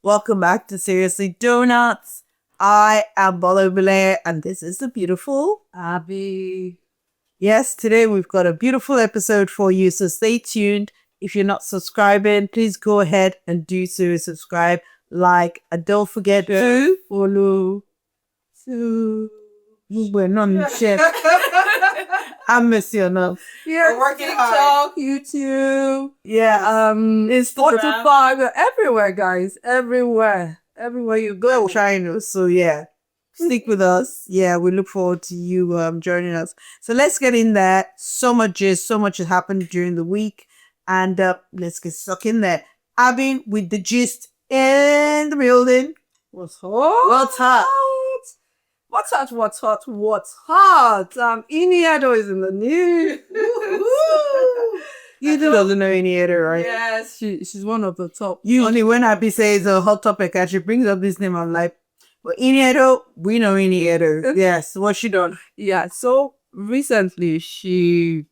Welcome back to Seriously Doughnuts. I am Bola and this is the beautiful Abi. Yes, today we've got a beautiful episode for you, so stay tuned. If you're not subscribing, please go ahead and do so. Subscribe, like, and don't forget to follow. So we're not in chef. I'm missing enough. Yeah, We're working TikTok, YouTube. Yeah, Instagram. Spotify, we're everywhere, guys. Everywhere. Everywhere you go. We're trying. So yeah, stick with us. Yeah, we look forward to you joining us. So let's get in there. So much has happened during the week, and let's get stuck in there. Abby with the gist in the building. What's hot? What's hot? What's hot? Ini Edo is in the news. You doesn't know Ini Edo, right? Yes, she's one of the top. Usually when Abby says a hot topic and she brings up this name, I'm like, well, Ini Edo, we know Ini Edo. Yes, what's she done? Yeah, so recently she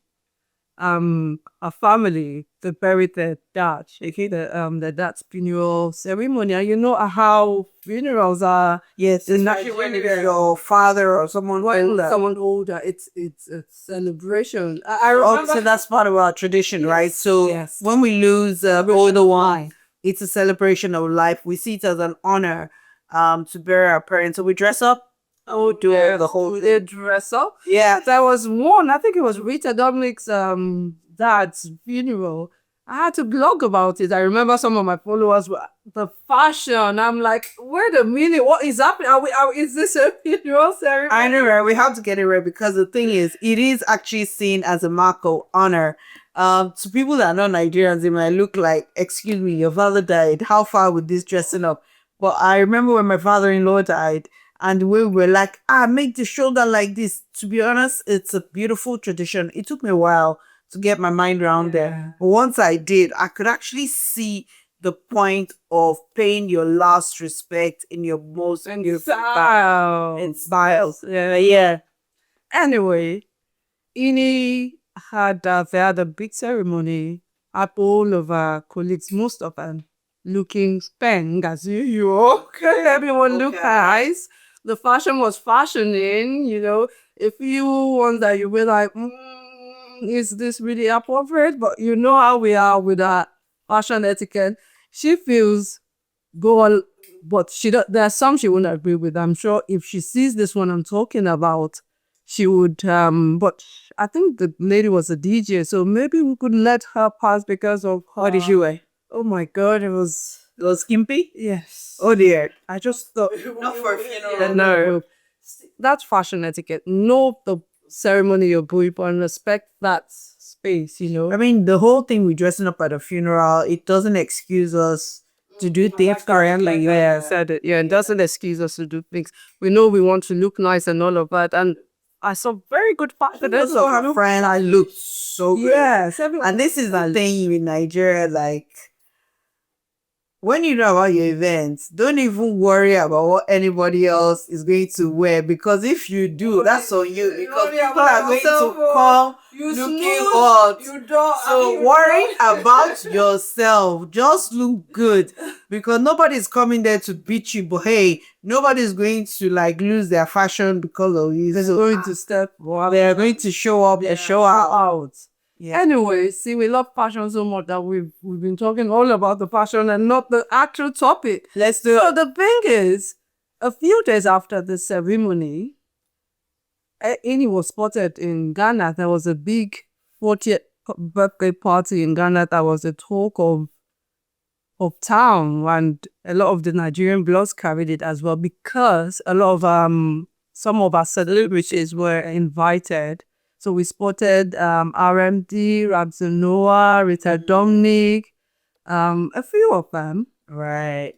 a family they buried their dad. Okay, the dad's funeral ceremony. And you know how funerals are. Yes, especially when it's your father or someone older. Someone older. It's a celebration. I remember. So that's part of our tradition, Yes, right? So yes. when we lose older one, it's a celebration of life. We see it as an honor to bury our parents. So we dress up. Oh, do the whole They dress up. Yeah. There was one, I think it was Rita Dominic's dad's funeral. I had to blog about it. I remember some of my followers were the fashion. I'm like, wait a minute, what is happening? Is this a funeral ceremony? I know, right? We have to get it right because the thing is, it is actually seen as a mark of honor. To people that are not Nigerians, it might look like, excuse me, your father died. How far with this dressing up? But I remember when my father-in-law died, and we were like, make the shoulder like this. To be honest, it's a beautiful tradition. It took me a while to get my mind around there. But once I did, I could actually see the point of paying your last respect in your most beautiful Style. in styles. Yeah. Anyway, Ini they had a big ceremony. All of our colleagues, most of them, looking spang as usual. Everyone looked nice. The fashion was fashioning, you know. If you wonder, you were like, is this really appropriate? But you know how we are with our fashion etiquette. She feels but there are some she wouldn't agree with. I'm sure if she sees this one I'm talking about, she would, but I think the lady was a DJ, so maybe we could let her pass because of her. What did she wear? Oh my God, it was skimpy? yes. Oh dear. I just thought Not for a funeral. no. That's fashion etiquette. Know the ceremony you're going for and respect that space, you know. I mean, the whole thing with dressing up at a funeral, it doesn't excuse us to do things currently. Yeah, said it. Yeah, it doesn't excuse us to do things. We know we want to look nice and all of that. And I saw very good fashion. I saw her friend, I looked so good. Yes, And this is the thing in Nigeria, like, when you know about your events, don't even worry about what anybody else is going to wear, because if you do, that's on you, because people are going to come looking hot. So worry about yourself. Just look good, because nobody's coming there to beat you, but hey, nobody's going to like lose their fashion because of you. They're going to step. They're going to show up and show out. Yeah. Anyway, see, we love fashion so much that we've been talking all about the fashion and not the actual topic. Let's do it. So the thing is, a few days after the ceremony, Ini was spotted in Ghana. There was a big 40th birthday party in Ghana that was a talk of town, and a lot of the Nigerian blogs carried it as well, because a lot of some of our celebrities were invited. So we spotted RMD, Ramsey Noah, Rita Dominic, a few of them. Right.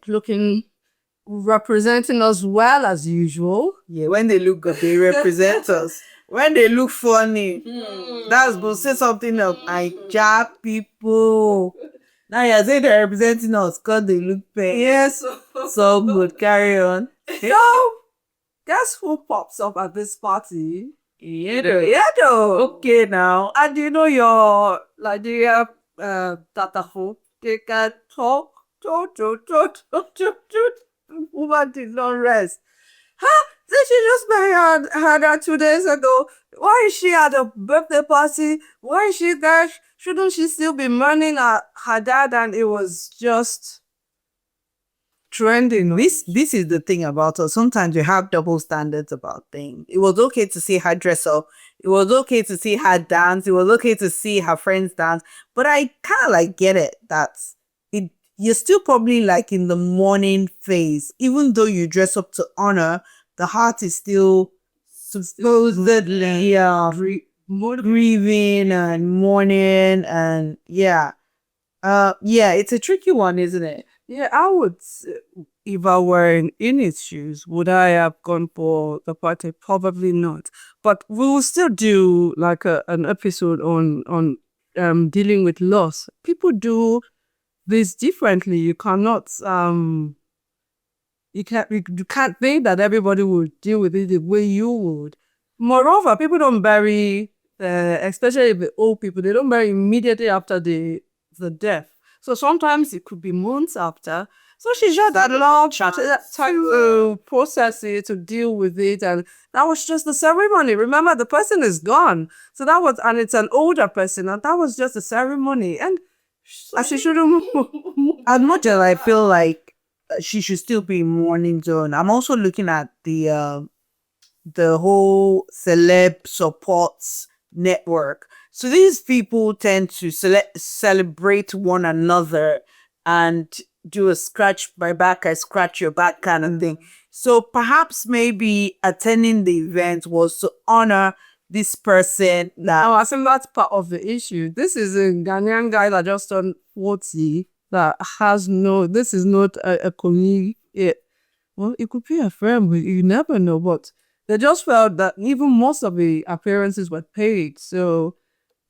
Representing us well as usual. Yeah, when they look good, they represent us. When they look funny, that's good. Say something of Naija people. Now you're saying they're representing us because they look fair. Yes. So good. Carry on. So, guess who pops up at this party? Edo. Okay, now. And you know your Nigeria Tataho, they can talk Woman did not rest. Huh? Did she just marry her 2 days ago? Why is she at a birthday party? Why is she there? Shouldn't she still be mourning her dad? And it was just trending. This is the thing about us. Sometimes we have double standards about things. It was okay to see her dress up. It was okay to see her dance. It was okay to see her friends dance. But I kind of like get it. That's it. You're still probably like in the mourning phase, even though you dress up to honor. The heart is still supposedly grieving and mourning, and yeah, it's a tricky one, isn't it? Yeah, I would. If I were in its shoes, would I have gone for the party? Probably not. But we will still do like an episode on dealing with loss. People do this differently. You cannot you can't think that everybody would deal with it the way you would. Moreover, people don't bury, especially the old people, they don't bury immediately after the death. So sometimes it could be months after. So she just had a long time to process it, to deal with it, and that was just the ceremony. Remember, the person is gone. So that was, and it's an older person, and that was just a ceremony. And she shouldn't move. As much as I feel like she should still be in mourning zone, I'm also looking at the whole celeb supports network. So these people tend to celebrate one another and do a scratch my back, I scratch your back kind of thing. So perhaps maybe attending the event was to honor this person. Now, I think that's part of the issue. This is a Ghanaian guy that just turned 40 that has this is not a colleague. Well, it could be a friend, but you never know. But they just felt that even most of the appearances were paid. So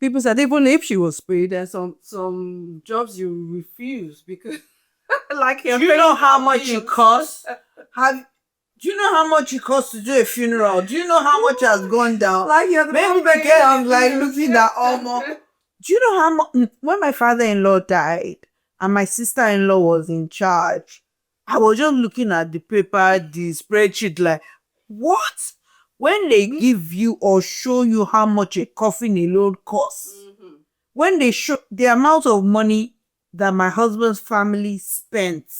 people said even if she was paid, there's some jobs you refuse because like do you know how much it costs? Do you know how much it costs to do a funeral? Do you know how much has gone down? Like maybe the girl I'm like looking at almost. Do you know how much when my father-in-law died and my sister-in-law was in charge? I was just looking at the paper, the spreadsheet, like, what? When they give you or show you how much a coffin alone costs, when they show the amount of money that my husband's family spent,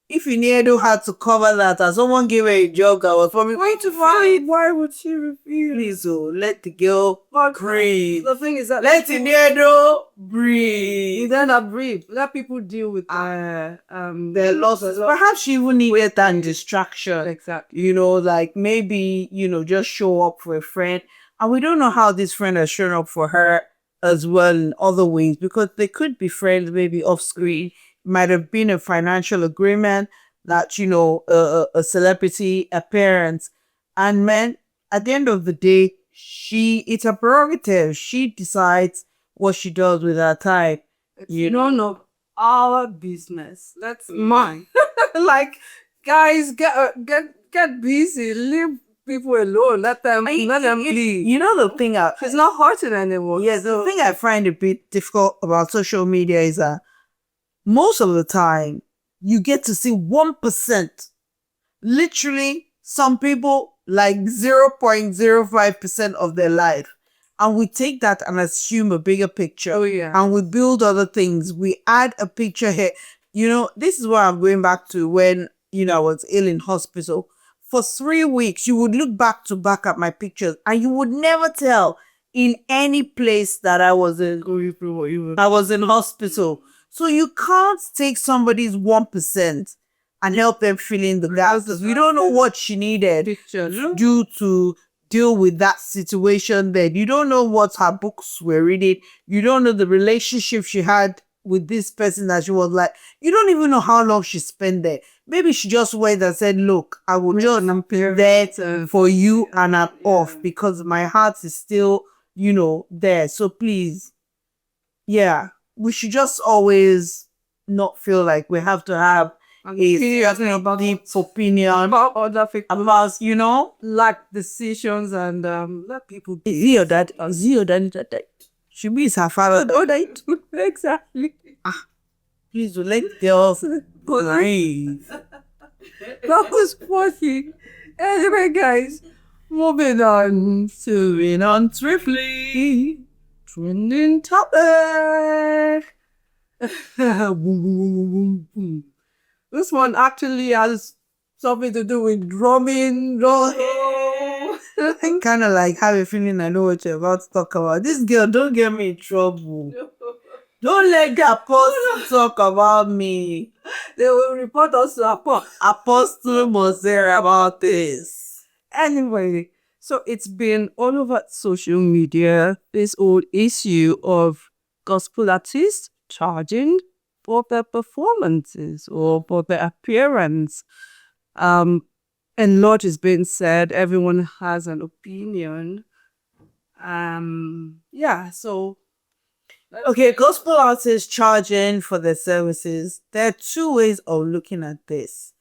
if Ini Edo had to cover that, and someone gave her a job that was probably going to find, why would she refuse? please, let the girl breathe. The thing is that let Ini Edo breathe. Then I breathe. Let people deal with their losses. Perhaps she even needed that distraction. Exactly. Like maybe, just show up for a friend. And we don't know how this friend has shown up for her as well in other ways, because they could be friends maybe off screen. Might have been a financial agreement that, a celebrity appearance. And man, at the end of the day, it's a prerogative. She decides what she does with her time. It's none of our business. That's mine. Like, guys, get busy. Leave people alone. Let them leave. The thing it's not hurting anyone. Yes, the thing I find a bit difficult about social media is that most of the time you get to see 1%. Literally, some people like 0.05% of their life. And we take that and assume a bigger picture. Oh, yeah. And we build other things. We add a picture here. This is what I'm going back to when, I was ill in hospital. For 3 weeks, you would look back to back at my pictures and you would never tell in any place that I was in hospital. So you can't take somebody's 1% and help them fill in the gaps. We don't know what she needed due to deal with that situation then. You don't know what her books were reading. You don't know the relationship she had with this person that she was like. You don't even know how long she spent there. Maybe she just went and said, look, I will just there for you and I'm off because my heart is still, there. So please, we should just always not feel like we have to have a deep opinion about other people, about, like decisions and let people be. Zio that. She means her father. Exactly. Please do let girls breathe. That was funny. Anyway, guys, moving on swiftly. Trending topic. This one actually has something to do with drumming. I kind of like have a feeling I know what you're about to talk about. This girl, don't get me in trouble. Don't let the apostle talk about me. They will report us to Apostle must hear about this. Anyway, so it's been all over social media, this old issue of gospel artists charging for their performances or for their appearance. A lot is being said. Everyone has an opinion. Yeah, so Okay, gospel artists charging for their services. There are two ways of looking at this.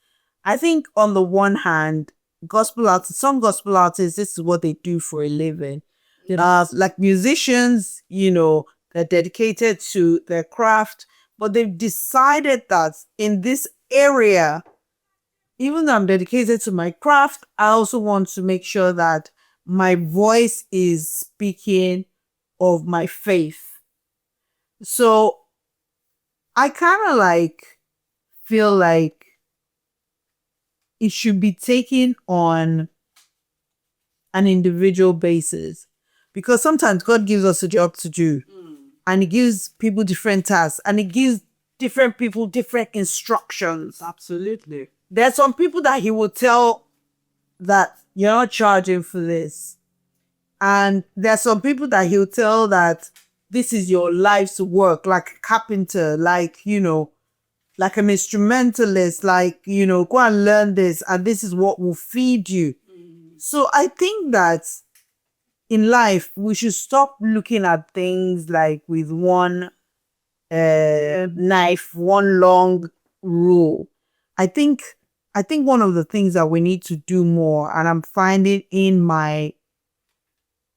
I think on the one hand, some gospel artists, this is what they do for a living. Like musicians, they're dedicated to their craft, but they've decided that in this area, even though I'm dedicated to my craft, I also want to make sure that my voice is speaking of my faith. So I kind of feel like it should be taken on an individual basis, because sometimes God gives us a job to do and he gives people different tasks and he gives different people different instructions. absolutely. There are some people that he will tell that you're not charging for this. And there are some people that he'll tell that this is your life's work, like a carpenter, like an instrumentalist, go and learn this, and this is what will feed you. So I think that in life, we should stop looking at things like with one knife, one long rule. I think one of the things that we need to do more, and I'm finding in my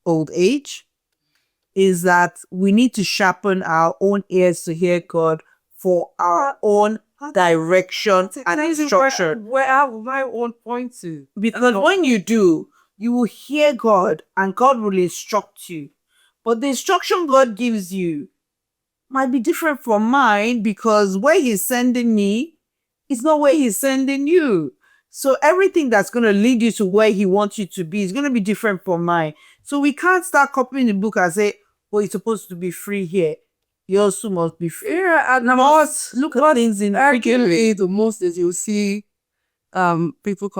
old age, is that we need to sharpen our own ears to hear God for our own direction and instruction. Where I have my own point to. Because when you do, you will hear God and God will instruct you. But the instruction God gives you might be different from mine, because where he's sending me is not where he's sending you. So everything that's going to lead you to where he wants you to be is going to be different from mine. So we can't start copying the book and say, oh, it's supposed to be free here. You also must be free. Yeah, and Look at things in arguably the most is you see people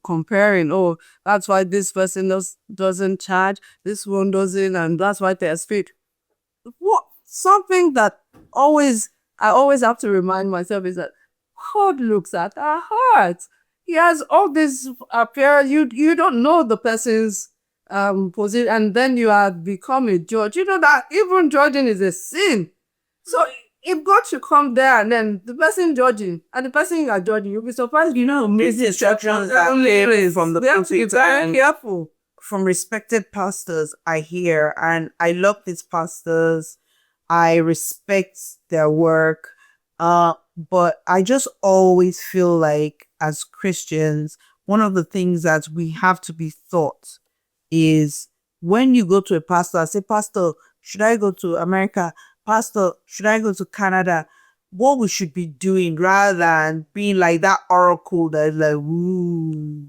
comparing, oh, that's why this person doesn't charge, this one doesn't, and that's why they're speed. What something that I always have to remind myself is that God looks at our hearts. He has all this appearance. You don't know the person's position, and then you have become a judge. You know that even judging is a sin. So if God should come there and then the person judging and the person you are judging, you'll be surprised. These instructions are clear from the pulpit. Very careful. From respected pastors, I hear, and I love these pastors. I respect their work. But I just always feel like as Christians, one of the things that we have to be taught is when you go to a pastor, say, Pastor, should I go to America? Pastor, should I go to Canada? What we should be doing, rather than being like that oracle that is like, ooh,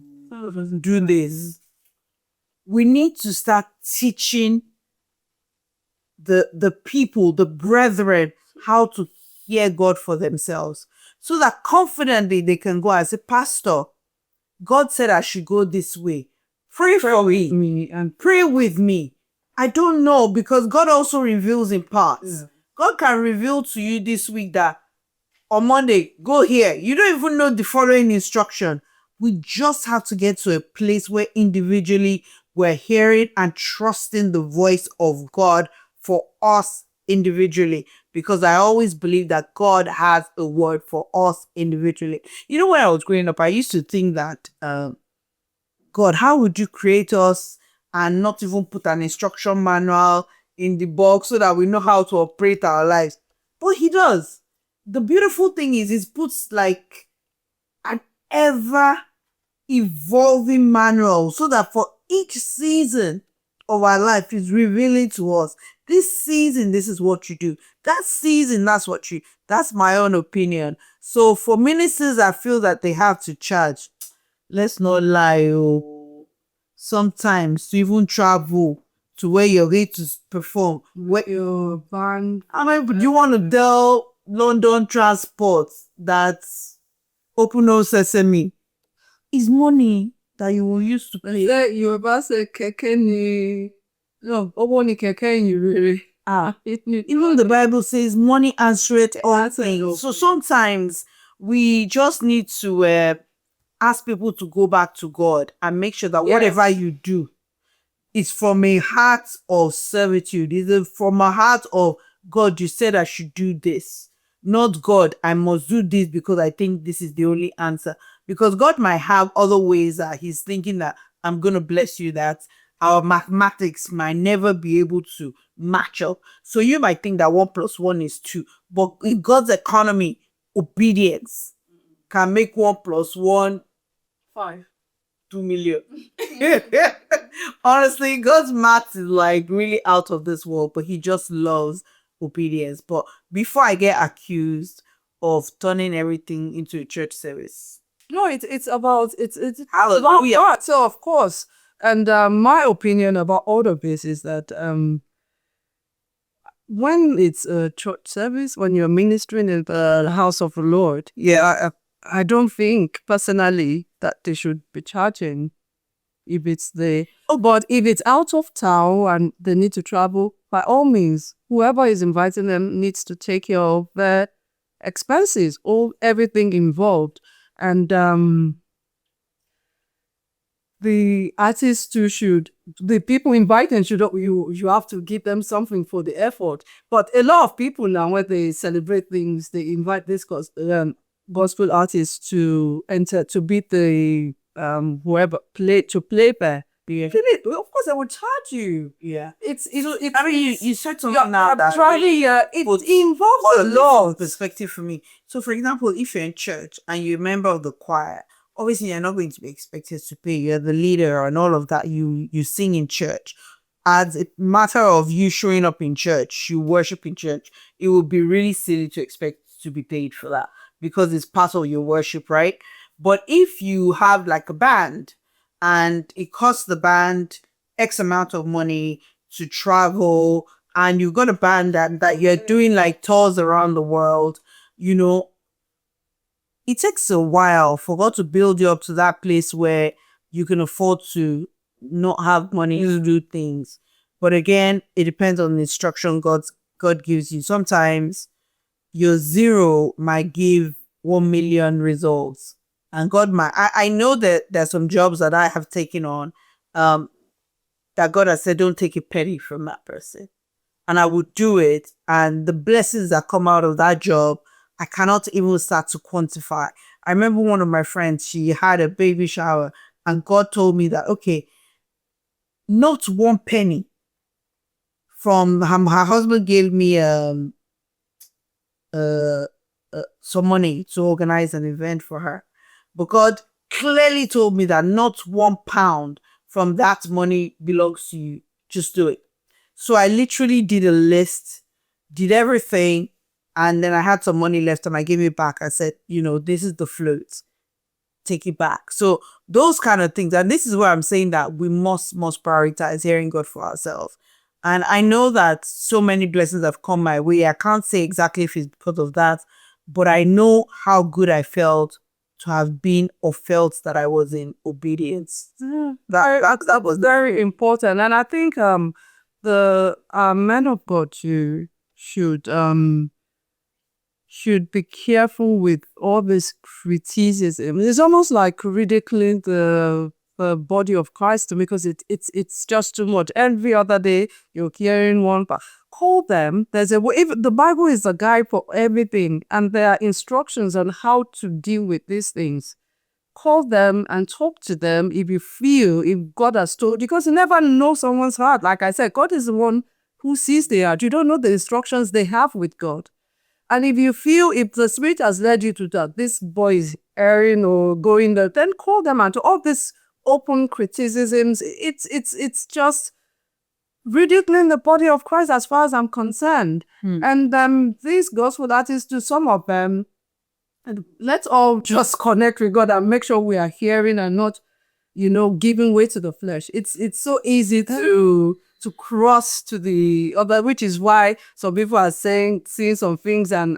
do this. We need to start teaching the people, the brethren, how to hear God for themselves, so that confidently they can go and say, Pastor, God said I should go this way. Pray for me and pray with me. I don't know, because God also reveals in parts. Yeah. God can reveal to you this week that on Monday, go here. You don't even know the following instruction. We just have to get to a place where individually we're hearing and trusting the voice of God for us individually, because I always believe that God has a word for us individually. When I was growing up, I used to think that, God, how would you create us and not even put an instruction manual in the box so that we know how to operate our lives? But he does. the beautiful thing is it puts like an ever evolving manual so that for each season of our life is revealing to us this season, this is what you do. That season, that's my own opinion. So for ministers, I feel that they have to charge. Let's not lie. Oh. Sometimes to even travel to where you're going to perform. With your band. I mean, but you want to tell London Transport that open no sesame is money that you will use to pay. Say Yorùbá say kẹ̀kẹ́ ni no, owó ni kẹ̀kẹ́ yìí rere. Even the Bible says money answereth all things. So sometimes we just need to ask people to go back to God and make sure that whatever you do is from a heart of servitude. Is it from a heart of God, you said I should do this. Not God, I must do this because I think this is the only answer. Because God might have other ways that he's thinking that I'm going to bless you, that our mathematics might never be able to match up. So you might think that 1 + 1 is 2. But in God's economy, obedience can make 1 + 1 5. 2 million. Honestly, God's math is like really out of this world, but he just loves obedience. But before I get accused of turning everything into a church service. No, it's about Hallelujah. about God. So of course, and my opinion about all of this is that when it's a church service, when you're ministering in the house of the Lord, I don't think personally that they should be charging if it's but if it's out of town and they need to travel, by all means, whoever is inviting them needs to take care of their expenses, everything involved. And the artists too the people inviting you have to give them something for the effort. But a lot of people now, when they celebrate things, they invite this gospel artists to enter, to beat the whoever play there. Yeah. Of course, I would charge you. Yeah. I mean, you said something now that it involves a lot. Perspective for me. So, for example, if you're in church and you're a member of the choir, obviously you're not going to be expected to pay. You're the leader and all of that. You sing in church. As a matter of you showing up in church, you worship in church, it would be really silly to expect to be paid for that because it's part of your worship, right? But if you have like a band and it costs the band X amount of money to travel and you've got a band that you're doing like tours around the world, you know, it takes a while for God to build you up to that place where you can afford to not have money to do things. But again, it depends on the instruction God gives you. Sometimes your 0 might give 1 million results. And God might, I know that there's some jobs that I have taken on that God has said, don't take a penny from that person. And I would do it. And the blessings that come out of that job, I cannot even start to quantify. I remember one of my friends, she had a baby shower and God told me that, okay, not 1 penny from her husband gave me some money to organize an event for her. But God clearly told me that not 1 pound from that money belongs to you. Just do it. So I literally did a list, did everything, and then I had some money left and I gave it back. I said, you know, this is the float. Take it back. So those kind of things. And this is where I'm saying that we must prioritize hearing God for ourselves. And I know that so many blessings have come my way. I can't say exactly if it's because of that, but I know how good I felt to have been or felt that I was in obedience. That was very important. And I think the men of God too should be careful with all this criticism. It's almost like ridiculing the body of Christ because it's just too much. Every other day you're hearing one, but call them. There's a way. If the Bible is a guide for everything, and there are instructions on how to deal with these things. Call them and talk to them if you feel, if God has told, because you never know someone's heart. Like I said, God is the one who sees their heart. You don't know the instructions they have with God. And if you feel, if the spirit has led you to that, this boy is erring or going there, then call them out. All these open criticisms, it's just ridiculing the body of Christ as far as I'm concerned. And these gospel artists, to some of them, let's all just connect with God and make sure we are hearing and not, giving way to the flesh. It's so easy to cross to the other, which is why some people are seeing some things and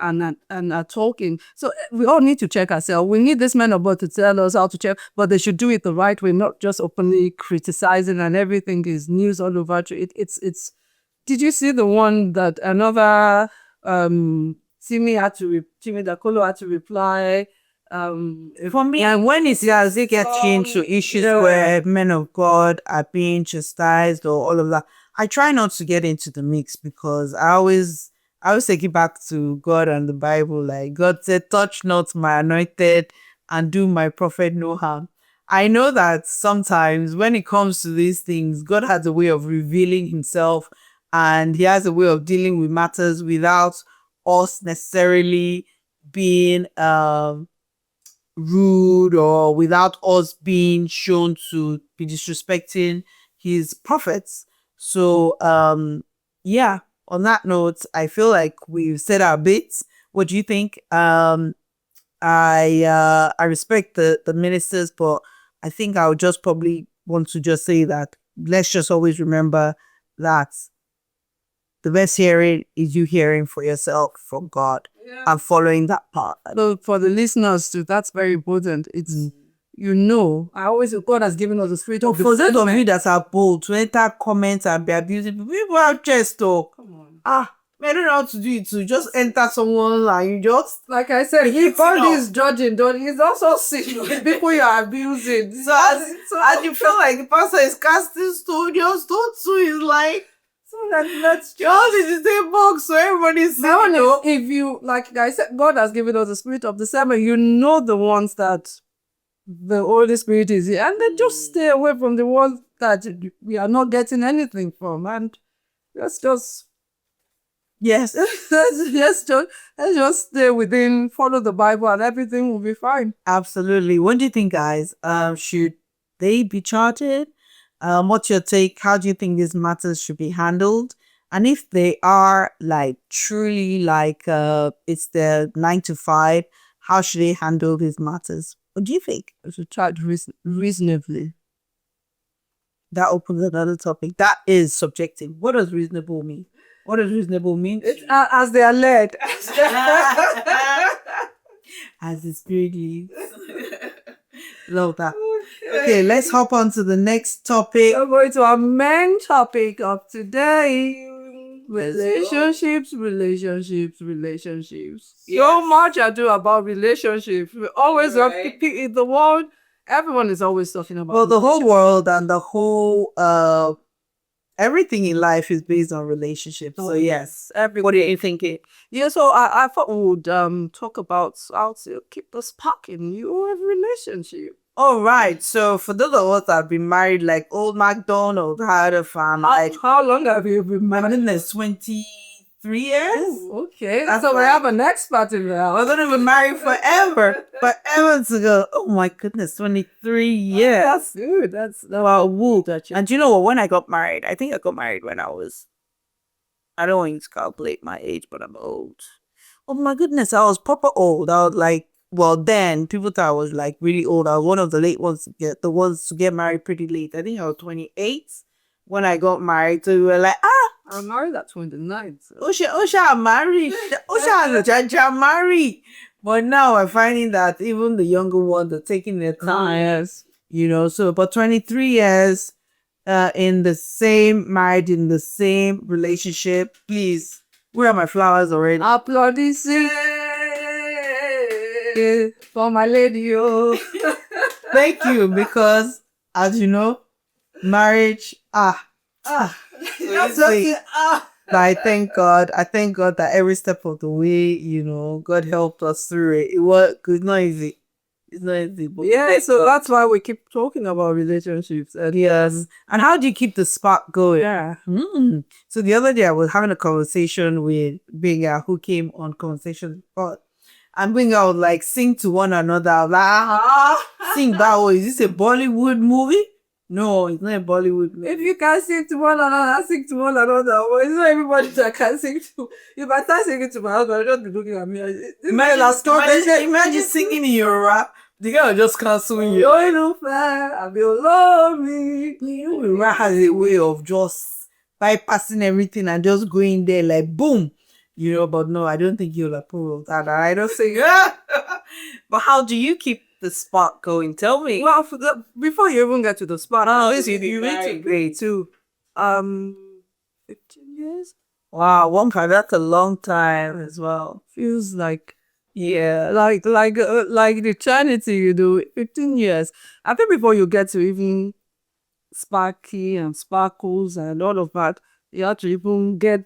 are talking. So we all need to check ourselves. We need this man of God to tell us how to check, but they should do it the right way, not just openly criticizing and everything is news all over. It's. Did you see the one that another Timmy Dakolo had to reply? For me, and when it gets into issues where men of God are being chastised or all of that, I try not to get into the mix because I always take it back to God and the Bible. Like God said, touch not my anointed and do my prophet no harm. I know that sometimes when it comes to these things, God has a way of revealing himself and he has a way of dealing with matters without us necessarily being rude or without us being shown to be disrespecting his prophets. So yeah, on that note, I feel like we've said our bits. What do you think? I respect the ministers, but I think I would just probably want to just say that let's just always remember that the best hearing is you hearing for yourself from God and following that part. So for the listeners too, that's very important. It's I always God has given us the spirit of for those of you that are bold to enter comments and be abusing people have chest though. Come on. I don't know how to do it to just enter someone and you just like I said, if God is judging, he's also seeing the people you are abusing. So as you feel like the pastor is casting stone, just don't do it like so let's just in the same box so everybody's saying if you like I said, God has given us the spirit of discernment. You know the ones that the Holy Spirit is here, and then just stay away from the ones that we are not getting anything from, and let's just let's just stay within, follow the Bible, and everything will be fine. Absolutely. What do you think, guys? Should they be charted? What's your take? How do you think these matters should be handled? And if they are like truly like it's their 9 to 5, how should they handle these matters? What do you think? I should charge reasonably. That opens another topic. That is subjective. What does reasonable mean? What does reasonable mean? It's, as they are led. As the spirit leads. Love that. Okay, let's hop on to the next topic. We're going to our main topic of today. Relationships. Yes. So much I do about relationships. We always have in the world. Everyone is always talking about the whole world and the whole everything in life is based on relationships. So yes, what are you thinking? Yeah, so I thought we would talk about how to keep the spark in your relationship. All right. So for those of us that have been married like old MacDonald had a family. How long have you been married? My goodness, 23 years. Oh, okay. So we have an expert in there. We're gonna be married forever. Forever to go. Oh my goodness, 23 years. That's good. That's woo. And you know what? When I got married, I think I got married when I don't want you to calculate my age, but I'm old. Oh my goodness, I was proper old. I was like, well, then people thought I was like really old. I was one of the late ones to get married pretty late. I think I was 28 when I got married. So we were like, I'm married at 29. So. Osha married. Osha married. But now I'm finding that even the younger ones are taking their time. Yes. So but 23 years married in the same relationship. Please, where are my flowers already? Applaudissez for my lady. Thank you, because as you know, marriage, I thank God. I thank God that every step of the way, God helped us through it. It's not easy. It's not easy. But Yeah, so that's why we keep talking about relationships. And yes. And how do you keep the spark going? yeah. So the other day I was having a conversation with Binga, who came on Conversation Spot. And Binga would like sing to one another. I was like, sing that way. Is this a Bollywood movie? No, it's not a Bollywood movie. If you can sing to one another, sing to one another. Well, it's not everybody that can sing to. If I start singing to my husband, I'll just be looking at me. Imagine singing in your rap. The guy will just canceling you. Oh, no, fair. I'll be lonely. You know, rap has a way of just bypassing everything and just going there like boom. You know, but no, I don't think you'll approve of that. I don't think. But how do you keep the spark going? Tell me. Well, before you even get to the spot, you need to grade too. 15 years? Wow, one part, that's a long time as well. Feels like, Yeah. like the eternity, 15 years. I think before you get to even sparky and sparkles and all of that, you have to even get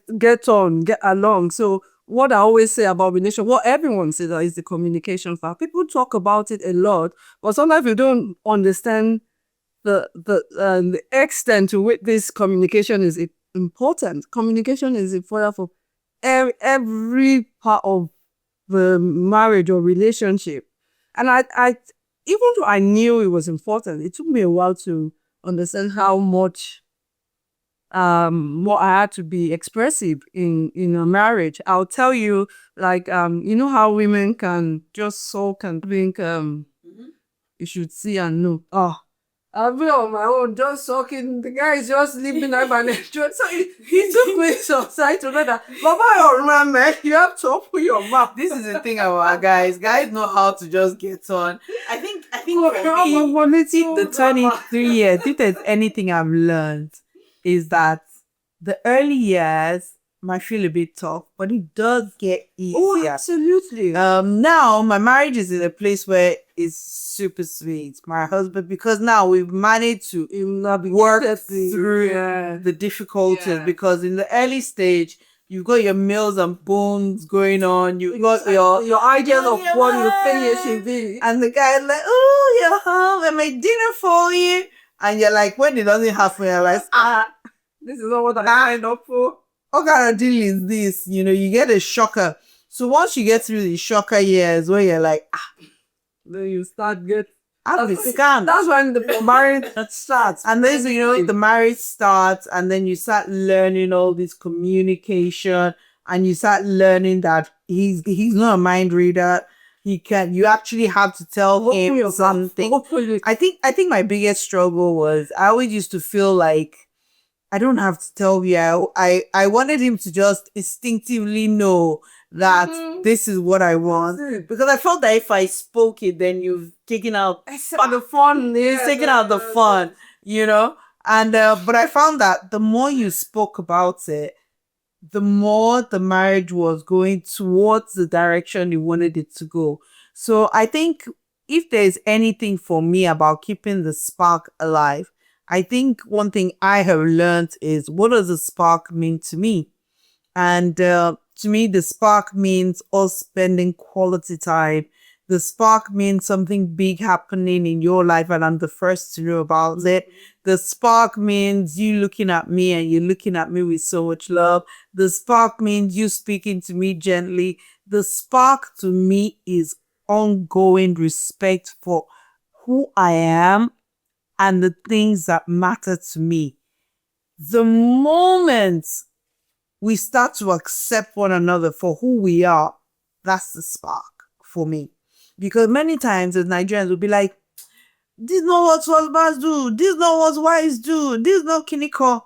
along. So what I always say about relation, what everyone says is the communication part. People talk about it a lot, but sometimes you don't understand the extent to which this communication is important. Communication is important for every part of the marriage or relationship. And I even though I knew it was important, it took me a while to understand how much more I had to be expressive in a marriage. I'll tell you, like, you know how women can just sulk and think you should see and know. Oh, I'll be on my own, just sulking. The guy is just sleeping at my neck. So he took me outside to know that, Mama, man, you have to open your mouth. This is the thing about guys. Guys know how to just get on. I think for me, the 23 years, if there's anything I've learned, is that the early years might feel a bit tough, but it does get easier. Oh, absolutely. Now my marriage is in a place where it's super sweet. My husband, because now we've managed to work through the difficulties. Because in the early stage, you've got your meals and bones going on. You've got your idea of what you finish in this. and the guy's like, "Oh, you're home. I made dinner for you." And you're like, when it doesn't happen, you're like, this is not what I signed up for. what kind of deal is this? You know, you get a shocker. So once you get through the shocker years where you're like, then you start get scam. That's when the marriage starts. And then, the marriage starts, and then you start learning all this communication, and you start learning that he's not a mind reader. You actually have to tell him something. I think my biggest struggle was I always used to feel like I don't have to tell you. I wanted him to just instinctively know that this is what I want. Because I felt that if I spoke it, then you've taken out the fun. it's taken out the fun, And but I found that the more you spoke about it, the more the marriage was going towards the direction you wanted it to go. So I think if there's anything for me about keeping the spark alive, I think one thing I have learned is, what does the spark mean to me? And to me, the spark means us spending quality time. The spark means something big happening in your life, and I'm the first to know about it. The spark means you looking at me and you're looking at me with so much love. The spark means you speaking to me gently. The spark to me is ongoing respect for who I am and the things that matter to me. The moment we start to accept one another for who we are, that's the spark for me. Because many times as Nigerians will be like, this is not what husbands do, this is not what wives do, this is not kiniko.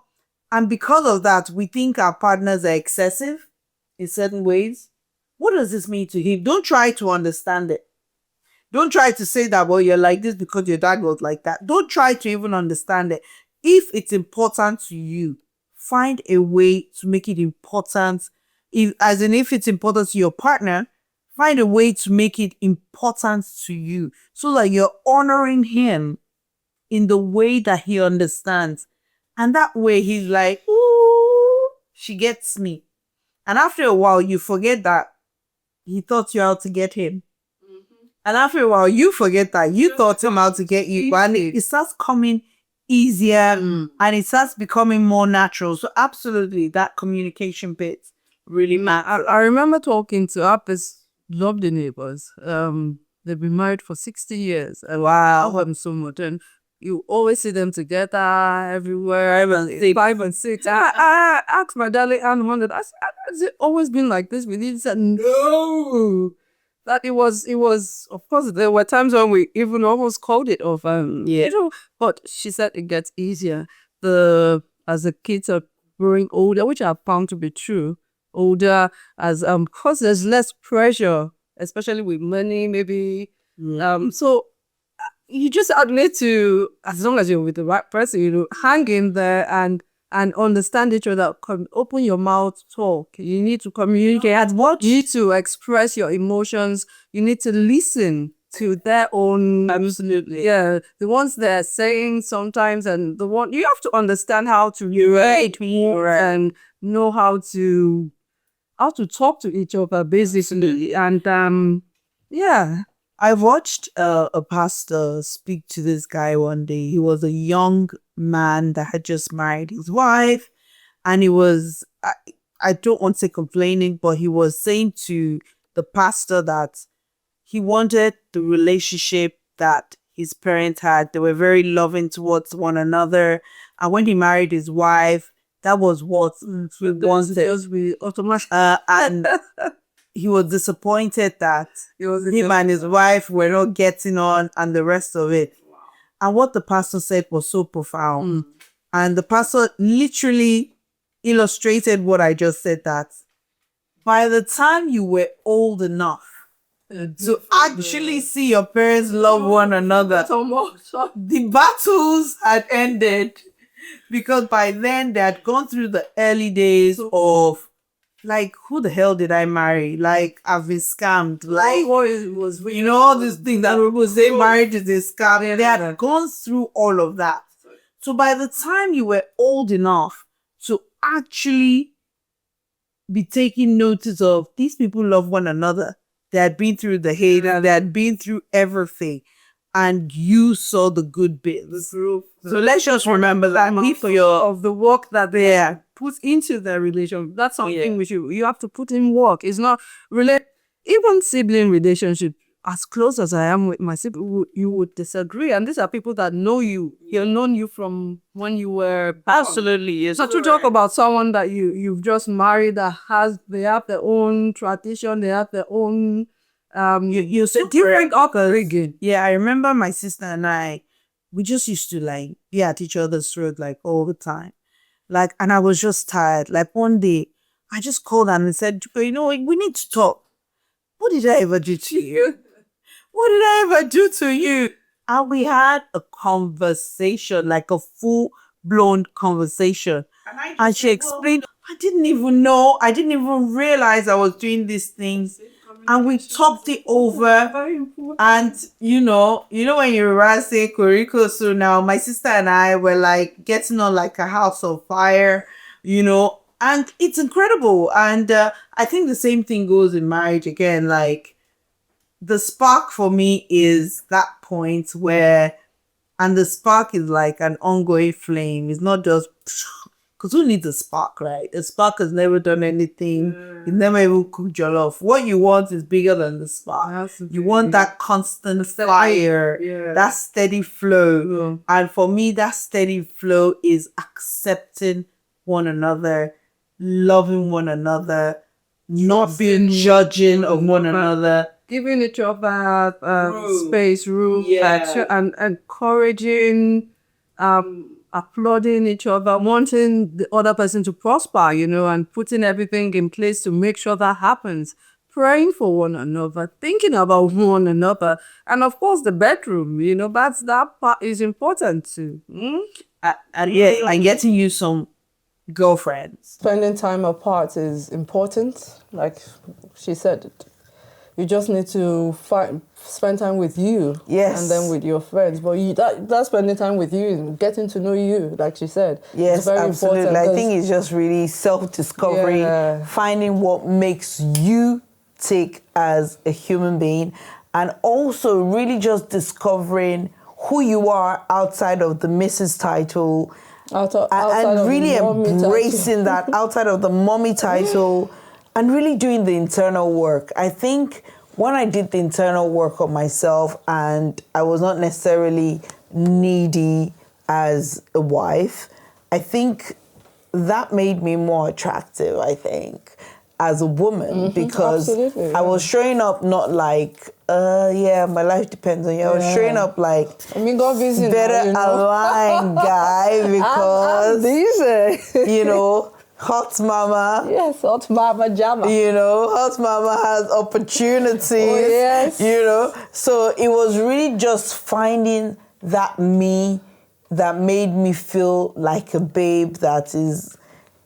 And because of that, we think our partners are excessive in certain ways. What does this mean to him? Don't try to understand it. Don't try to say that, well, you're like this because your dad was like that. Don't try to even understand it. If it's important to you, find a way to make it important. If it's important to your partner, find a way to make it important to you so that you're honoring him in the way that he understands. And that way he's like, ooh, she gets me. And after a while, you forget that he thought you're out to get him. And after a while, you forget that you taught him how to get you, and it starts coming easier and it starts becoming more natural. So absolutely, that communication bit really matters. I remember talking to Apis lovely neighbors. They've been married for 60 years. And I love them so much. And you always see them together everywhere. 5 and 6. I asked my darling Anne one day, has it always been like this with you? She said, no. That it was, of course, there were times when we even almost called it off. But she said it gets easier. As the kids are growing older, which I've found to be true, older, as because there's less pressure, especially with money, maybe. So you just need to, as long as you're with the right person, hang in there and understand each other. Open your mouth, talk. You need to communicate. You need to express your emotions. You need to listen to their own. Absolutely. Yeah, the ones they're saying sometimes, and you have to understand how to relate and know how to talk to each other, basically. And yeah. I watched a pastor speak to this guy one day. He was a young man that had just married his wife, and he was, I don't want to say complaining, but he was saying to the pastor that he wanted the relationship that his parents had. They were very loving towards one another. And when he married his wife, that was what he wanted. And he was disappointed that him and his wife were not getting on and the rest of it. And what the pastor said was so profound. And the pastor literally illustrated what I just said, that by the time you were old enough to actually see your parents love one another, the battles had ended, because by then they had gone through the early days of, like, who the hell did I marry? Like, I've been scammed. Like, all these things that people say marriage is a scam. They had gone through all of that. So by the time you were old enough to actually be taking notice of, these people love one another, they had been through the hate, they had been through everything, and you saw the good bits. So let's just remember that of the work that they put into their relation. That's something which you have to put in work. It's not even sibling relationship. As close as I am with my sibling, you would disagree. And these are people that know you. They've known you from when you were born. absolutely. So to talk about someone that you've just married that they have their own tradition, they have their own you said different upbringing. Yeah, I remember my sister and I, we just used to like be at each other's throat like all the time. Like, and I was just tired. Like one day, I just called her and said, we need to talk. What did I ever do to you? What did I ever do to you? And we had a conversation, like a full-blown conversation. And she explained, I didn't even realize I was doing these things. And we talked it over. And you know when you were saying Koriko, so now my sister and I were like getting on like a house of fire, and it's incredible. And I think the same thing goes in marriage again. Like, the spark for me is that point where, and the spark is like an ongoing flame. It's not just, because who needs a spark, right? A spark has never done anything. It's never even cooked jollof. What you want is bigger than the spark. You want that constant fire, that steady flow. And for me, that steady flow is accepting one another, loving one another, not being judging of one another. Giving each other space, room, and encouraging, applauding each other, wanting the other person to prosper, and putting everything in place to make sure that happens. Praying for one another, thinking about one another, and of course the bedroom, that part is important too. And getting you some girlfriends. Spending time apart is important, like she said. You just need to spend time with you, and then with your friends. But that spending time with you is getting to know you, like she said. Yes, it's very absolutely. important. I think it's just really self-discovery, finding what makes you tick as a human being, and also really just discovering who you are outside of the Mrs. title, and really embracing that outside of the mommy title, and really doing the internal work. I think when I did the internal work on myself and I was not necessarily needy as a wife, I think that made me more attractive, I think, as a woman, because I was showing up not like, my life depends on you. I was showing up like, better aligned guy, because, hot mama. Yes, hot mama jamma. Hot mama has opportunities. So it was really just finding that me that made me feel like a babe that is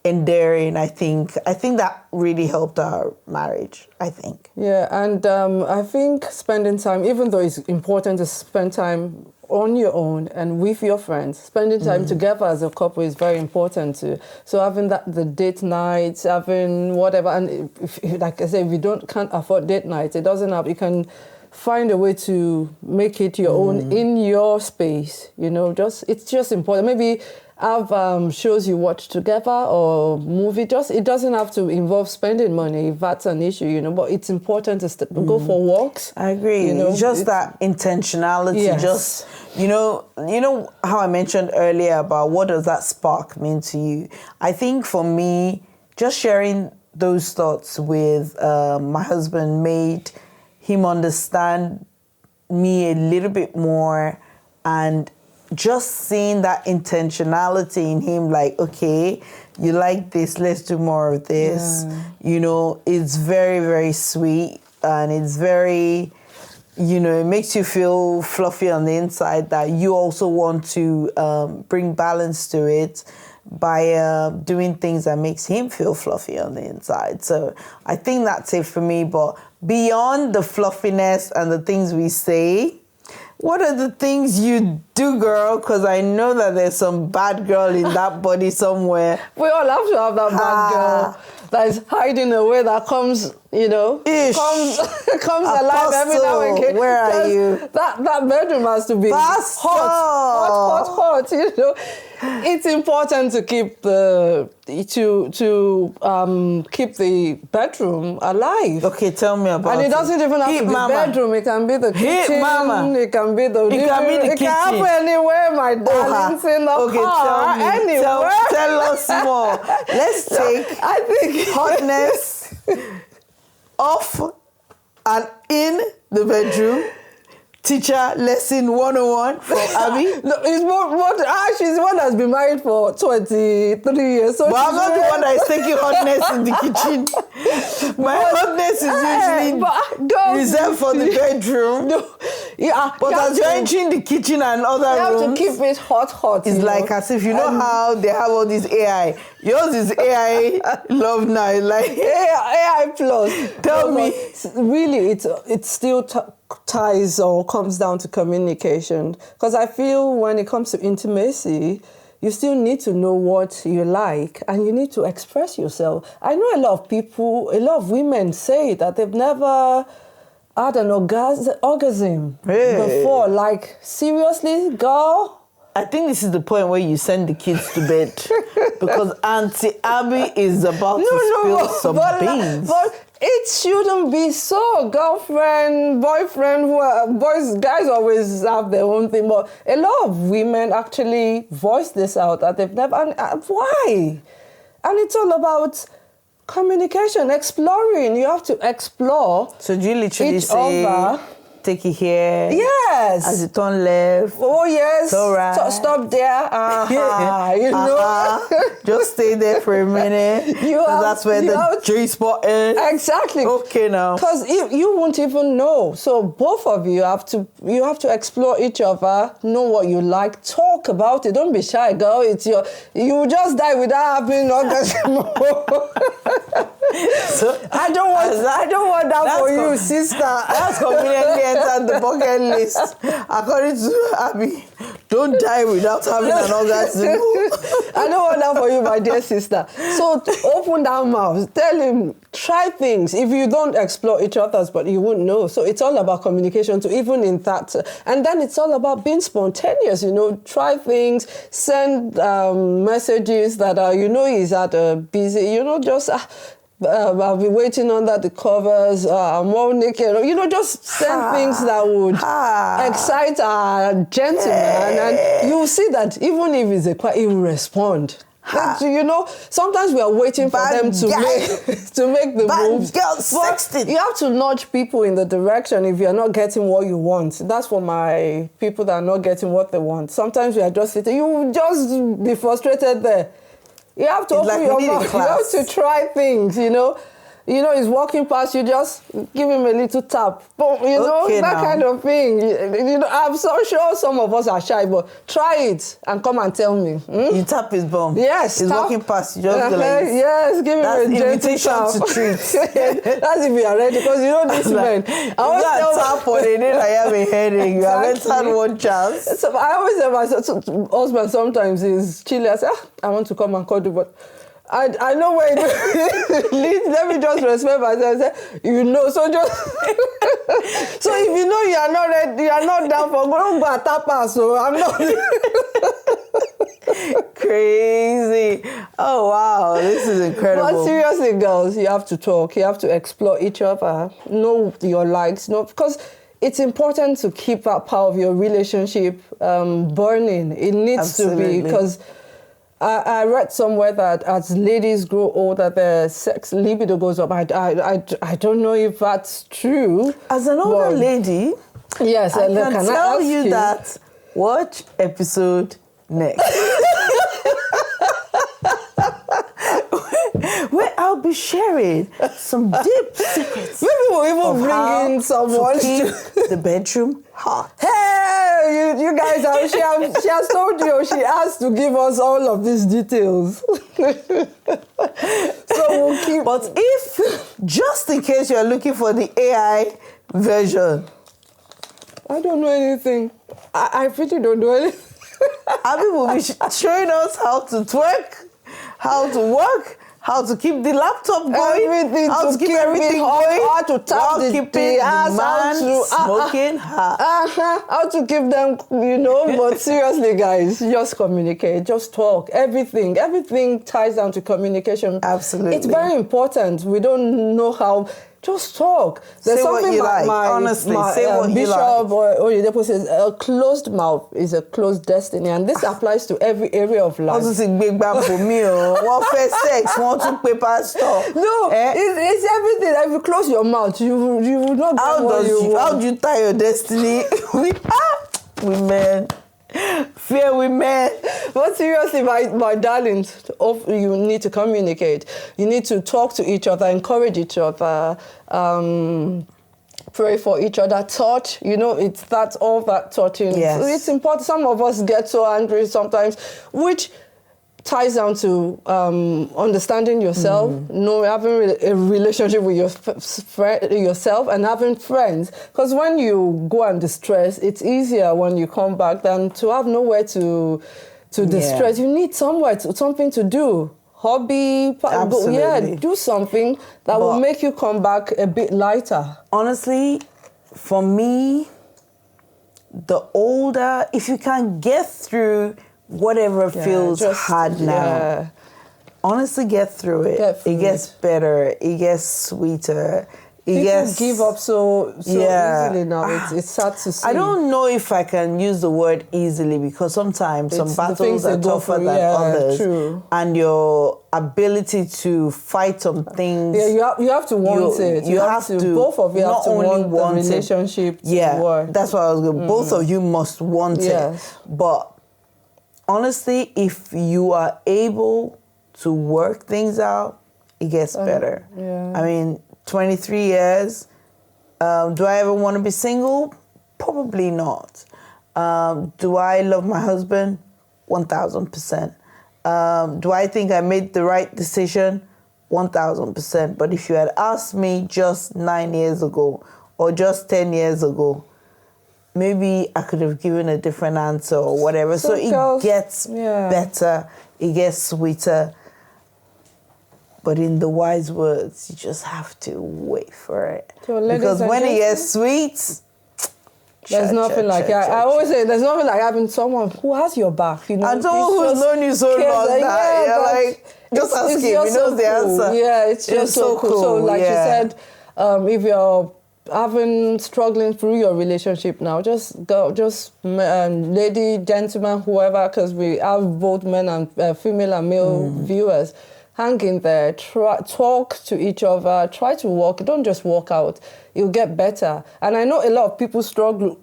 endearing. I think that really helped our marriage, I think. Yeah, and I think spending time, even though it's important to spend time on your own and with your friends, spending time together as a couple is very important too. So having the date nights, having whatever, and if, like I said, if you can't afford date nights, it doesn't have, you can find a way to make it your own in your space. It's just important. Maybe have shows you watch together or movie. It doesn't have to involve spending money if that's an issue, but it's important to go for walks. I agree. Just that intentionality. Yes. Just you know how I mentioned earlier about what does that spark mean to you. I think for me, just sharing those thoughts with my husband made him understand me a little bit more, and just seeing that intentionality in him, like, okay, you like this, let's do more of this. It's very, very sweet, and it's very, it makes you feel fluffy on the inside that you also want to bring balance to it by doing things that makes him feel fluffy on the inside. So I think that's it for me. But beyond the fluffiness and the things we say, what are the things you do, girl? Because I know that there's some bad girl in that body somewhere. We all have to have that bad girl that is hiding away, that comes, comes alive every now and again. Where are you? That bedroom has to be hot. It's important to keep keep the bedroom alive. Okay, tell me about it. And it doesn't even have to be the bedroom. It can be the kitchen. It can be the living room. It can happen anywhere, my darlings, in the car. Anywhere. Tell us more. Let's take hotness off and in the bedroom. Teacher lesson 101 from Abby. No, she's the one that's been married for 23 years. So but I'm not the one that is taking hotness in the kitchen. My hotness is usually reserved for the bedroom. But as you're entering the kitchen and other rooms, you have to keep it hot. It's like as if how they have all this AI. Yours is AI love now. Like AI plus. Tell me. Really, it still ties or comes down to communication. Because I feel when it comes to intimacy, you still need to know what you like and you need to express yourself. I know a lot of women say that they've never had an orgasm before. Like, seriously, girl? I think this is the point where you send the kids to bed because Auntie Abby is about to spill some beans. But it shouldn't be so. Girlfriend, boyfriend, guys always have their own thing, but a lot of women actually voice this out that they've never. And why? And it's all about communication, exploring. You have to explore. So do you literally say, take it here? Yes. As you turn left. Oh, yes. So right. Stop there. Just stay there for a minute. That's where the J spot is. Exactly. Okay, now. Because you won't even know. So both of you have to explore each other, know what you like, talk about it. Don't be shy, girl. You just die without having orgasm. So, I don't want that for you, sister. That's conveniently entered the bucket list. According to Abby, Don't die without having an orgasm. I don't want that for you, my dear sister. So open that mouth. Tell him, try things. If you don't explore each other's, but you won't know. So it's all about communication too, even in that. And then it's all about being spontaneous, try things, send messages that are, he's at a busy, just... I'll be waiting under the covers, I'm all naked, just send things that would excite our gentleman, and you'll see that even if it's he will respond. Sometimes we are waiting for them to make the moves. But you have to nudge people in the direction if you're not getting what you want. That's for my people that are not getting what they want. Sometimes we are just sitting, you will just be frustrated there. You have to open your mouth. You have to try things, he's walking past you, just give him a little tap. Boom, kind of thing. I'm so sure some of us are shy, but try it and come and tell me. You tap his bum. Yes. He's walking past you, just go like this. Yes, give him a gentle tap. To treat. That's if you are ready, because these men. I always tap on it, then I have a headache. You haven't had one chance. So I always tell my husband sometimes is chilly. I say, I want to come and cuddle, but I know where it leads. Let me just respect myself. Say, so just so if you are not ready, you are not down for don't go and tap us. So I'm not crazy. Oh wow, this is incredible. But seriously, girls, you have to talk. You have to explore each other. Know your likes. Because it's important to keep that part of your relationship burning. It needs to be, because I read somewhere that as ladies grow older, their sex libido goes up. I don't know if that's true. As an older lady, yes, I can tell you that. Watch episode next. Where I'll be sharing some deep secrets. Maybe we'll even bring in someone to keep the bedroom hot. Hey, you guys, she has told you, she has to give us all of these details. So we'll keep. But if, just in case you're looking for the AI version, I don't know anything. I really don't know anything. Abi will be showing us how to twerk, how to work, how to keep the laptop going, everything, how to keep everything going, how to tap the ass, how to smoking how to keep them, But seriously, guys, just communicate, just talk. Everything ties down to communication. Absolutely, it's very important. We don't know how. Just talk. There's say something what you like. Honestly, say what you Bishop like. or Oyedepo says, a closed mouth is a closed destiny, and this applies to every area of life. Also, big bang for me. One first sex, one to paper stuff. No, it's everything. If you close your mouth, you will not get what you want. How do you tie your destiny? Women. Fear women. But seriously, my darlings, you need to communicate. You need to talk to each other, encourage each other, pray for each other, touch. It's all that touching. Yes. So it's important. Some of us get so angry sometimes, which ties down to understanding yourself, having a relationship with yourself, and having friends. Because when you go and distress, it's easier when you come back than to have nowhere to distress. You need something to do. Hobby, do something that will make you come back a bit lighter. Honestly, for me, the older, if you can get through whatever feels hard now, honestly, get through it. It gets better. It gets sweeter. People give up so easily now. It's sad to see. I don't know if I can use the word easily, because sometimes some battles are tougher than others. True. And your ability to fight some things. Yeah, you have to want it. You have to. Both of you have to want the relationship to work. That's what I was going. Both of you must want it. But honestly, if you are able to work things out, it gets better. I mean, 23 years. Do I ever want to be single? Probably not. Do I love my husband? 1000%. Do I think I made the right decision? 1000%. But if you had asked me just 9 years ago or just 10 years ago, maybe I could have given a different answer or whatever. So girls, it gets better, it gets sweeter. But in the wise words, you just have to wait for it. So because when it gets sweet, there's nothing like it. I always say there's nothing like having someone who has your back, you know. And someone who's known you so long that you're like, just ask him, he knows the answer. Yeah, it's just so cool. So like you said, if you're struggling through your relationship now, just go, lady, gentleman, whoever, because we have both men and female and male viewers. Hang in there, talk to each other, try to walk. Don't just walk out. You'll get better. And I know a lot of people struggle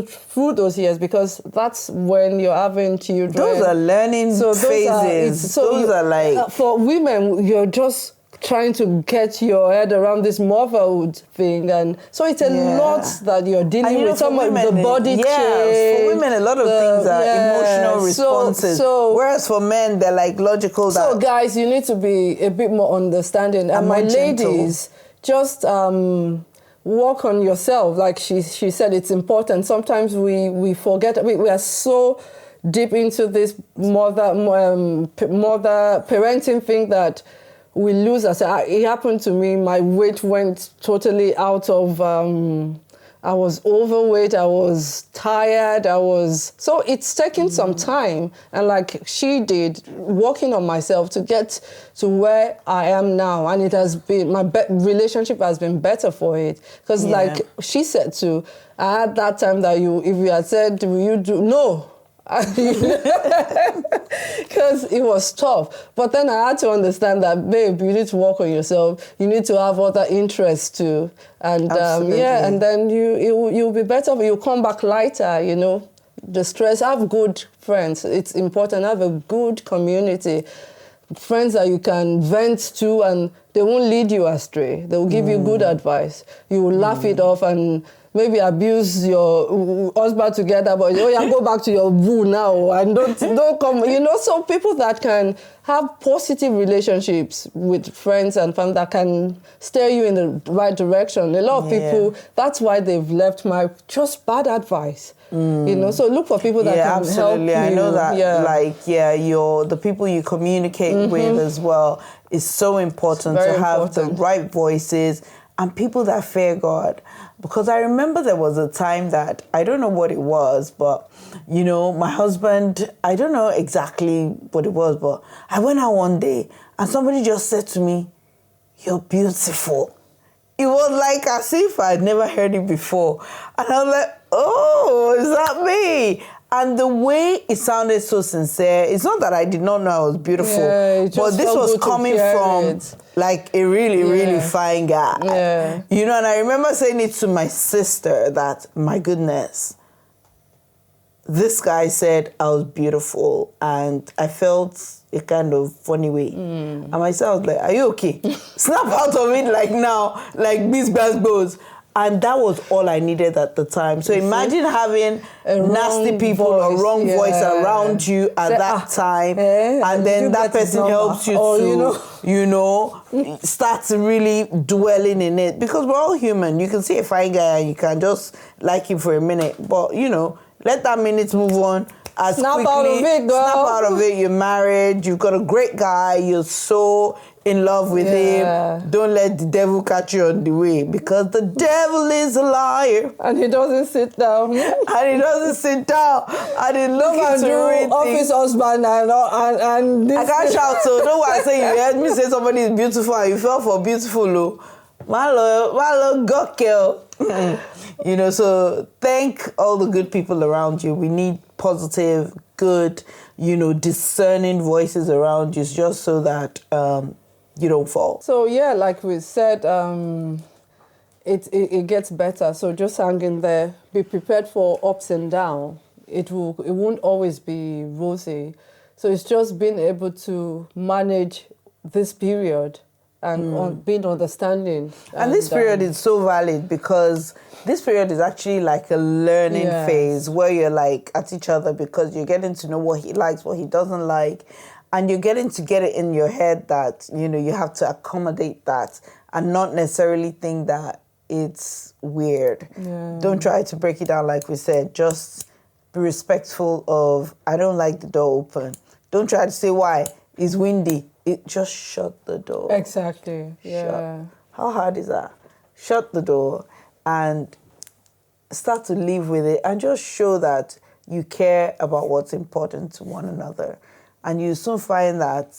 through those years because that's when you're having children. Those are learning phases. Those are like... for women, you're just trying to get your head around this motherhood thing, and so it's a lot that you're dealing with. Some of the body change. For women, a lot of things are emotional responses. Whereas for men, they're like logical. So guys, you need to be a bit more understanding. And my ladies, just work on yourself. Like she said, it's important. Sometimes we forget. We are so deep into this mother parenting thing that we lose us. It happened to me. My weight went totally out of... I was overweight. I was tired. So it's taking some time. And like she did, working on myself to get to where I am now. And it has been... my relationship has been better for it. Because like she said too, I had that time that if you had said, will you do... No. Because it was tough, but then I had to understand that, babe, you need to work on yourself. You need to have other interests too, and and then you'll be better. You'll come back lighter. You know, the stress. Have good friends. It's important. Have a good community, friends that you can vent to, and they won't lead you astray. They will give you good advice. You will laugh it off and maybe abuse your husband together, but go back to your boo now and don't come. You know, so people that can have positive relationships with friends and family that can steer you in the right direction. A lot of people, that's why they've left just bad advice. You know, so look for people that can help you. I know that, the people you communicate with as well is so important to have the right voices and people that fear God. Because I remember there was a time that, I don't know what it was, but, you know, my husband, I don't know exactly what it was, but I went out one day and somebody just said to me, "You're beautiful." It was like as if I'd never heard it before. And I was like, oh, is that me? And the way it sounded so sincere, it's not that I did not know I was beautiful, but this was coming from like a really, really fine guy. Yeah. You know, and I remember saying it to my sister that, my goodness, this guy said I was beautiful, and I felt a kind of funny way. And myself was like, are you okay? Snap out of it like now, like these bows. And that was all I needed at the time. So imagine having nasty people or wrong voice around you at that time. And then that person helps you to, you know, start really dwelling in it. Because we're all human. You can see a fine guy and you can just like him for a minute. But, you know, let that minute move on. Snap out of it, girl. Snap out of it. You're married. You've got a great guy. You're so in love with him. Don't let the devil catch you on the way, because the devil is a liar. And he doesn't sit down. And he doesn't sit down. And he look into office husband and this. I can't shout, so no one say you heard me say somebody is beautiful and you fell for beautiful. My love, God kill. You know, so thank all the good people around you. We need positive, good, you know, discerning voices around you, just so that you don't fall. So yeah, like we said, it gets better. So just hang in there. Be prepared for ups and downs. It won't always be rosy. So it's just being able to manage this period and being understanding. And this period is so valid, because this period is actually like a learning phase where you're like at each other, because you're getting to know what he likes, what he doesn't like. And you're getting to get it in your head that, you know, you have to accommodate that and not necessarily think that it's weird. Yeah. Don't try to break it down like we said. Just be respectful of, I don't like the door open. Don't try to say why. It's windy. Just shut the door. Exactly. Yeah. How hard is that? Shut the door and start to live with it and just show that you care about what's important to one another. And you soon find that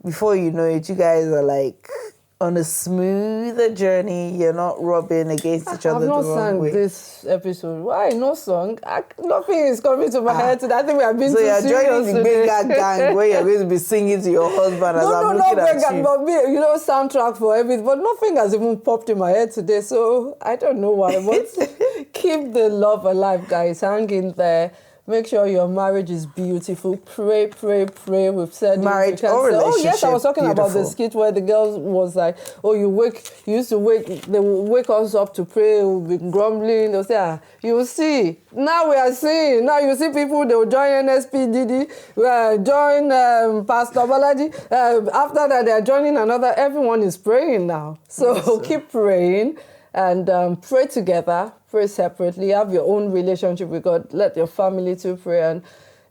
before you know it, you guys are like on a smoother journey. You're not rubbing against each other I've not the wrong sang way. this episode. Why? No song? Nothing is coming to my head today. I think we have been So too you're serious joining the today. Benga gang where you're going to be singing to your husband as No, I'm not looking at Benga, you. but me, you know, soundtrack for everything. But nothing has even popped in my head today, so I don't know why. But keep the love alive, guys. Hang in there. Make sure your marriage is beautiful. Pray, pray, pray. We've said Marriage it. or Oh yes, I was talking about the beautiful. skit where the girl was like, "Oh, you used to wake. They will wake us up to pray. We'll be grumbling. They'll say, you will see. Now we are seeing. Now you see people. They will join NSPDD. Join Pastor Balaji. After that, they are joining another. Everyone is praying now. So keep praying and pray together. Pray separately, have your own relationship with God, let your family too pray, and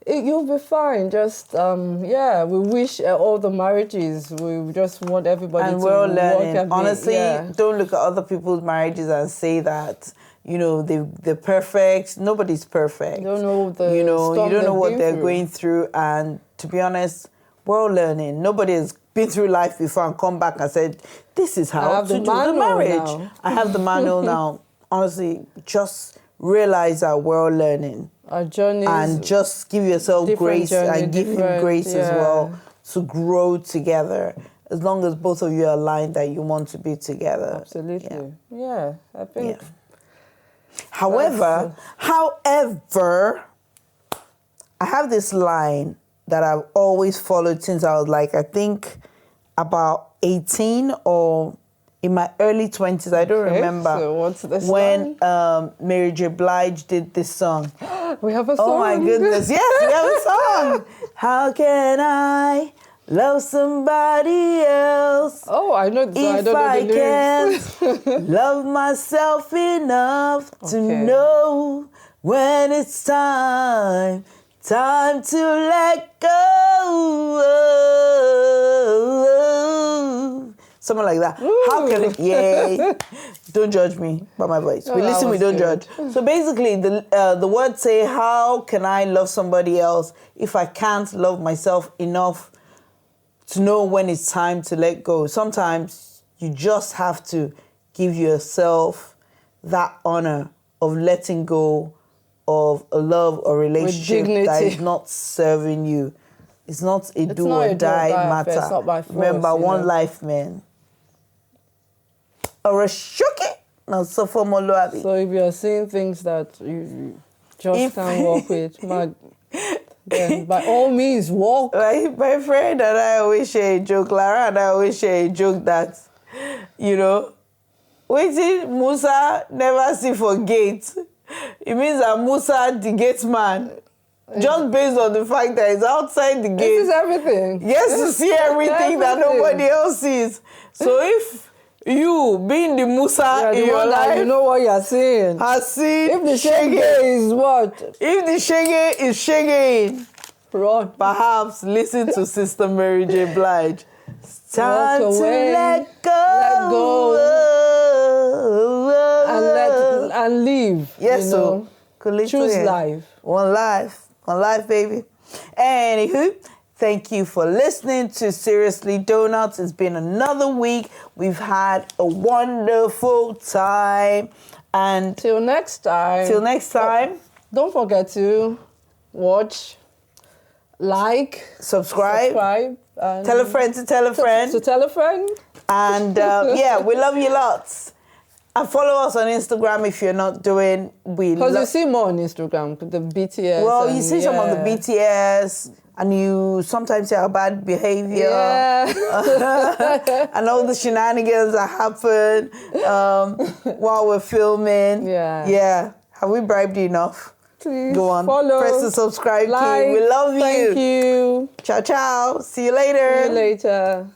you'll be fine. Just, we wish all the marriages, we just want everybody and to we're all work learning. a bit. Honestly, don't look at other people's marriages and say that, you know, they're perfect. Nobody's perfect. You don't know the you don't know what they're through. going through. And to be honest, we're all learning. Nobody has been through life before and come back and said, this is how to do the marriage. Now. I have the manual now. Honestly, just realize that we're all learning. Our journeys. And just give yourself grace and give him grace as yeah. well to grow together. As long as both of you are aligned that you want to be together. Absolutely. Yeah, I think. Yeah. However, I have this line that I've always followed since I was like, I think about 18 or in my early 20s, I don't remember. So what's this when Mary J. Blige did this song. We have a song. Oh my goodness, yes, we have a song. How can I love somebody else? Oh, I know this song. I If don't know I the lyrics. can't love myself enough to know when it's time to let go. Something like that. Ooh. How can it? Yeah. Don't judge me by my voice. We listen, we don't judge. So basically, the words say, how can I love somebody else if I can't love myself enough to know when it's time to let go? Sometimes you just have to give yourself that honor of letting go of a love or relationship that is not serving you. It's not a do or die matter. It's not by force, remember, one life, man. Or a shuki. No, so for Moluabi. So if you're seeing things that you just can't walk with, then by all means walk. My friend and I always share a joke, Lara and I always share a joke that, you know, waiting Musa never see for gate. It means that Musa, the gate man, just based on the fact that he's outside the gate. This is everything. Yes, to see everything that nobody else sees. So if you, being the Musa in your life, you know what you're saying. has seen If the shege is what? If the shege is shaking, Run. perhaps listen to Sister Mary J. Blige. It's time to let go. Let go. And live. Yes, you so know? Choose life. One life, baby. Anywho, thank you for listening to Seriously Doughnuts. It's been another week. We've had a wonderful time. And Till next time. Don't forget to watch, like, subscribe. And Tell a friend to tell a friend. To tell a friend. And yeah, we love you lots. And follow us on Instagram if you're not doing. Because you see more on Instagram, the BTS. Well, you see some of the BTS, and you sometimes see our bad behavior. Yeah. And all the shenanigans that happen while we're filming. Yeah. Yeah. Have we bribed you enough? Please go on. Follow. Press the subscribe key. Like, We love you. Thank you. Ciao, ciao. See you later. See you later.